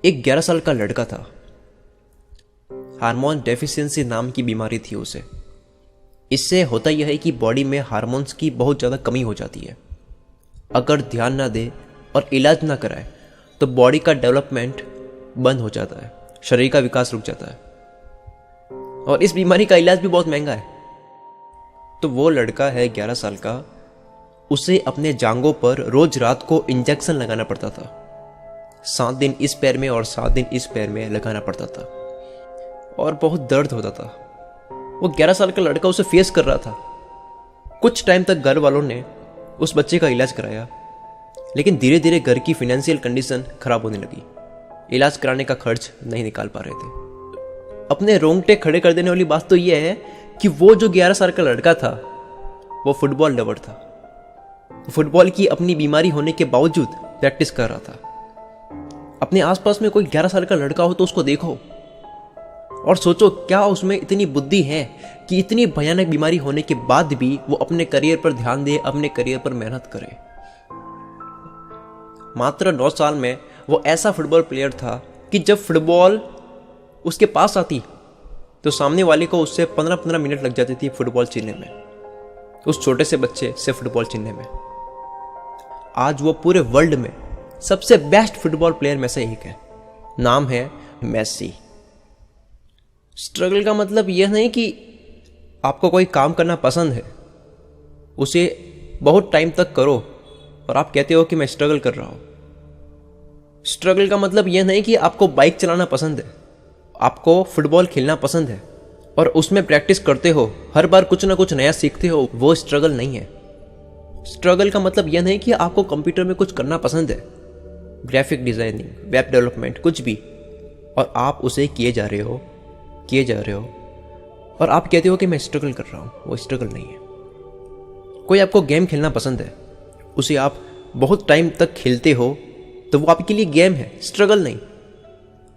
एक 11 साल का लड़का था। हार्मोन डेफिशिएंसी नाम की बीमारी थी उसे। इससे होता यह है कि बॉडी में हार्मोन्स की बहुत ज़्यादा कमी हो जाती है। अगर ध्यान ना दे और इलाज ना कराए तो बॉडी का डेवलपमेंट बंद हो जाता है, शरीर का विकास रुक जाता है और इस बीमारी का इलाज भी बहुत महंगा है। तो वो लड़का है 11 साल का, उसे अपने जांघों पर रोज रात को इंजेक्शन लगाना पड़ता था। 7 दिन इस पैर में और 7 दिन इस पैर में लगाना पड़ता था और बहुत दर्द होता था। वो 11 साल का लड़का उसे फेस कर रहा था। कुछ टाइम तक घर वालों ने उस बच्चे का इलाज कराया, लेकिन धीरे धीरे घर की फाइनेंशियल कंडीशन खराब होने लगी। इलाज कराने का खर्च नहीं निकाल पा रहे थे। अपने रोंगटे खड़े कर देने वाली बात तो यह है कि वो जो 11 साल का लड़का था वो फुटबॉल लवर था। फुटबॉल की अपनी बीमारी होने के बावजूद प्रैक्टिस कर रहा था। अपने आसपास में कोई 11 साल का लड़का हो तो उसको देखो और सोचो क्या उसमें इतनी बुद्धि है कि इतनी भयानक बीमारी होने के बाद भी वो अपने करियर पर ध्यान दे, अपने करियर पर मेहनत करे। मात्र 9 साल में वो ऐसा फुटबॉल प्लेयर था कि जब फुटबॉल उसके पास आती तो सामने वाले को उससे 15-15 मिनट लग जाती थी फुटबॉल छीनने में, उस छोटे से बच्चे से फुटबॉल छीनने में। आज वो पूरे वर्ल्ड में सबसे बेस्ट फुटबॉल प्लेयर में से एक है। नाम है मेसी। स्ट्रगल का मतलब यह नहीं कि आपको कोई काम करना पसंद है, उसे बहुत टाइम तक करो और आप कहते हो कि मैं स्ट्रगल कर रहा हूं। स्ट्रगल का मतलब यह नहीं कि आपको बाइक चलाना पसंद है, आपको फुटबॉल खेलना पसंद है और उसमें प्रैक्टिस करते हो, हर बार कुछ ना कुछ नया सीखते हो, वो स्ट्रगल नहीं है। स्ट्रगल का मतलब यह नहीं कि आपको कंप्यूटर में कुछ करना पसंद है, ग्राफिक डिजाइनिंग, वेब डेवलपमेंट, कुछ भी, और आप उसे किए जा रहे हो और आप कहते हो कि मैं स्ट्रगल कर रहा हूं। वो स्ट्रगल नहीं है। कोई आपको गेम खेलना पसंद है, उसे आप बहुत टाइम तक खेलते हो तो वो आपके लिए गेम है, स्ट्रगल नहीं।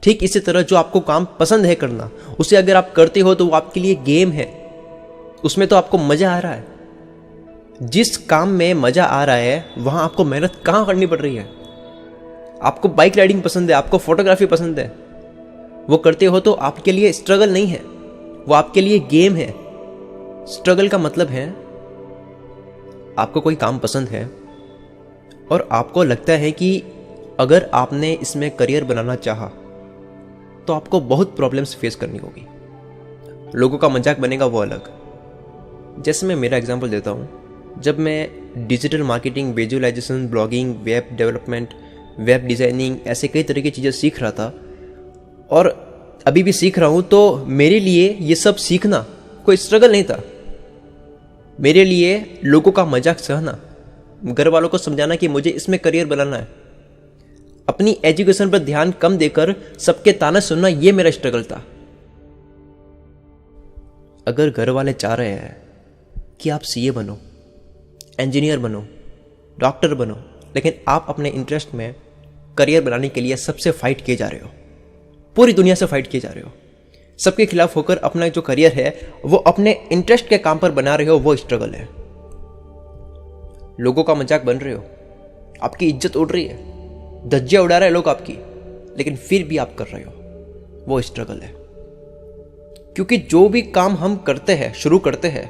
ठीक इसी तरह जो आपको काम पसंद है करना, उसे अगर आप करते हो तो वो आपके लिए गेम है, उसमें तो आपको मजा आ रहा है। जिस काम में मजा आ रहा है वहां आपको मेहनत कहां करनी पड़ रही है। आपको बाइक राइडिंग पसंद है, आपको फोटोग्राफी पसंद है, वो करते हो तो आपके लिए स्ट्रगल नहीं है, वो आपके लिए गेम है। स्ट्रगल का मतलब है आपको कोई काम पसंद है और आपको लगता है कि अगर आपने इसमें करियर बनाना चाहा तो आपको बहुत प्रॉब्लम्स फेस करनी होगी। लोगों का मजाक बनेगा वो अलग। जैसे मैं मेरा एग्जांपल देता हूँ, जब मैं digital marketing, visualisation, blogging, web development, web designing, ऐसे कई तरह की चीज़ें सीख रहा था और अभी भी सीख रहा हूँ, तो मेरे लिए ये सब सीखना कोई स्ट्रगल नहीं था। मेरे लिए लोगों का मजाक सहना, घर वालों को समझाना कि मुझे इसमें करियर बनाना है, अपनी एजुकेशन पर ध्यान कम देकर सबके ताने सुनना, ये मेरा स्ट्रगल था। अगर घर वाले चाह रहे हैं कि आप सीए बनो, इंजीनियर बनो, डॉक्टर बनो, लेकिन आप अपने इंटरेस्ट में करियर बनाने के लिए सबसे फाइट किए जा रहे हो, पूरी दुनिया से फाइट किए जा रहे हो, सबके खिलाफ होकर अपना जो करियर है वो अपने इंटरेस्ट के काम पर बना रहे हो, वो स्ट्रगल है। लोगों का मजाक बन रहे हो, आपकी इज्जत उड़ रही है, धज्जियां उड़ा रहे हैं लोग आपकी, लेकिन फिर भी आप कर रहे हो, वो स्ट्रगल है। क्योंकि जो भी काम हम करते हैं, शुरू करते हैं,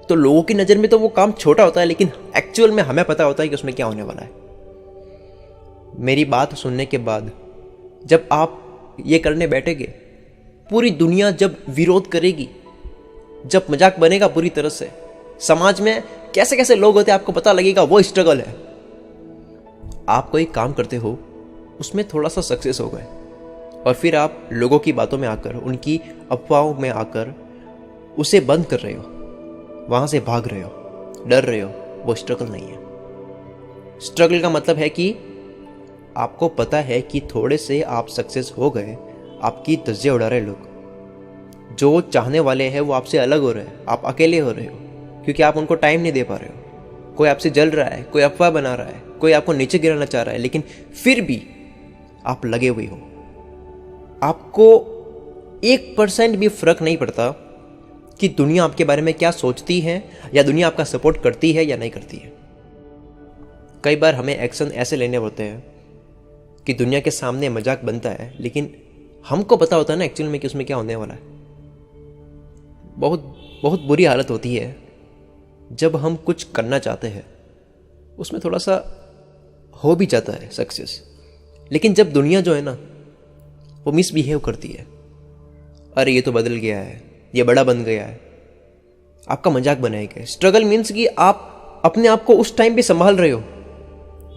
तो लोगों की नज़र में तो वो काम छोटा होता है, लेकिन एक्चुअल में हमें पता होता है कि उसमें क्या होने वाला है। मेरी बात सुनने के बाद जब आप ये करने बैठेंगे, पूरी दुनिया जब विरोध करेगी, जब मजाक बनेगा पूरी तरह से, समाज में कैसे कैसे लोग होते हैं आपको पता लगेगा, वो स्ट्रगल है। आप कोई काम करते हो, उसमें थोड़ा सा सक्सेस हो गए और फिर आप लोगों की बातों में आकर, उनकी अफवाहों में आकर उसे बंद कर रहे हो, वहां से भाग रहे हो, डर रहे हो, वो स्ट्रगल नहीं है। स्ट्रगल का मतलब है कि आपको पता है कि थोड़े से आप सक्सेस हो गए, आपकी धज्जियां उड़ा रहे लोग, जो चाहने वाले हैं वो आपसे अलग हो रहे हैं, आप अकेले हो रहे हो क्योंकि आप उनको टाइम नहीं दे पा रहे हो। कोई आपसे जल रहा है, कोई अफवाह बना रहा है, कोई आपको नीचे गिराना चाह रहा है, लेकिन फिर भी आप लगे हुए हो। आपको 1% भी फर्क नहीं पड़ता कि दुनिया आपके बारे में क्या सोचती है या दुनिया आपका सपोर्ट करती है या नहीं करती है। कई बार हमें एक्शन ऐसे लेने होते हैं कि दुनिया के सामने मजाक बनता है, लेकिन हमको पता होता है ना एक्चुअल में कि उसमें क्या होने वाला है। बहुत बहुत बुरी हालत होती है जब हम कुछ करना चाहते हैं, उसमें थोड़ा सा हो भी जाता है सक्सेस, लेकिन जब दुनिया जो है ना वो मिसबिहेव करती है, अरे ये तो बदल गया है, ये बड़ा बन गया है, आपका मजाक बनाएगा। स्ट्रगल मीन्स कि आप अपने आप को उस टाइम पे संभाल रहे हो।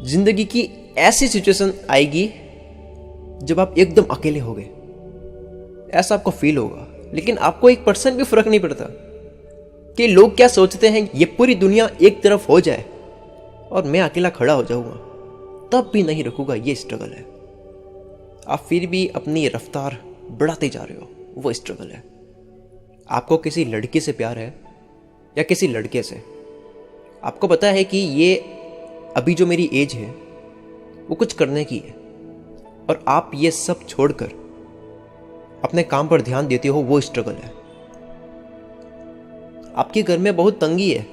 जिंदगी की ऐसी सिचुएशन आएगी जब आप एकदम अकेले होगे, ऐसा आपको फील होगा, लेकिन आपको 1% भी फर्क नहीं पड़ता कि लोग क्या सोचते हैं। ये पूरी दुनिया एक तरफ हो जाए और मैं अकेला खड़ा हो जाऊंगा, तब भी नहीं रुकूंगा। ये स्ट्रगल है। आप फिर भी अपनी रफ्तार बढ़ाते जा रहे हो, वो स्ट्रगल है। आपको किसी लड़की से प्यार है या किसी लड़के से, आपको पता है कि ये अभी जो मेरी एज है वो कुछ करने की है, और आप ये सब छोड़कर अपने काम पर ध्यान देते हो, वो स्ट्रगल है। आपके घर में बहुत तंगी है,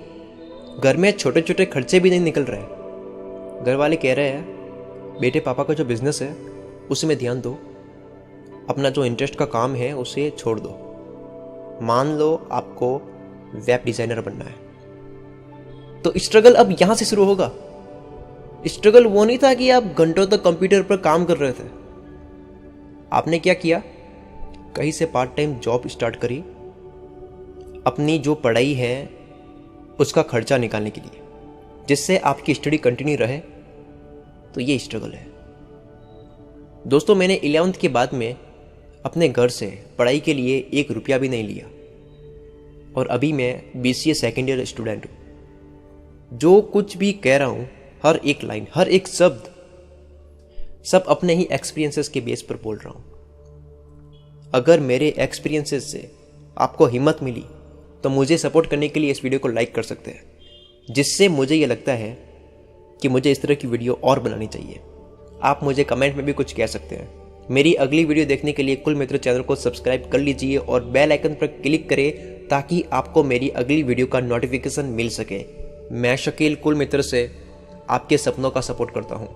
घर में छोटे छोटे खर्चे भी नहीं निकल रहे। घर वाले कह रहे हैं बेटे पापा का जो बिजनेस है उसी में ध्यान दो, अपना जो इंटरेस्ट का काम है उसे छोड़ दो। मान लो आपको वेब डिजाइनर बनना है, तो स्ट्रगल अब यहां से शुरू होगा। स्ट्रगल वो नहीं था कि आप घंटों तक कंप्यूटर पर काम कर रहे थे। आपने क्या किया, कहीं से पार्ट टाइम जॉब स्टार्ट करी, अपनी जो पढ़ाई है उसका खर्चा निकालने के लिए, जिससे आपकी स्टडी कंटिन्यू रहे। तो ये स्ट्रगल है दोस्तों। मैंने 11th के बाद में अपने घर से पढ़ाई के लिए 1 रुपया भी नहीं लिया, और अभी मैं BCA सेकेंड ईयर स्टूडेंट हूँ। जो कुछ भी कह रहा हूँ, हर एक लाइन, हर एक शब्द, सब अपने ही एक्सपीरियंसेस के बेस पर बोल रहा हूँ। अगर मेरे एक्सपीरियंसेस से आपको हिम्मत मिली तो मुझे सपोर्ट करने के लिए इस वीडियो को लाइक कर सकते हैं, जिससे मुझे ये लगता है कि मुझे इस तरह की वीडियो और बनानी चाहिए। आप मुझे कमेंट में भी कुछ कह सकते हैं। मेरी अगली वीडियो देखने के लिए कुल मित्र चैनल को सब्सक्राइब कर लीजिए और बेल आइकन पर क्लिक करें ताकि आपको मेरी अगली वीडियो का नोटिफिकेशन मिल सके। मैं शकील कुल मित्र से आपके सपनों का सपोर्ट करता हूँ।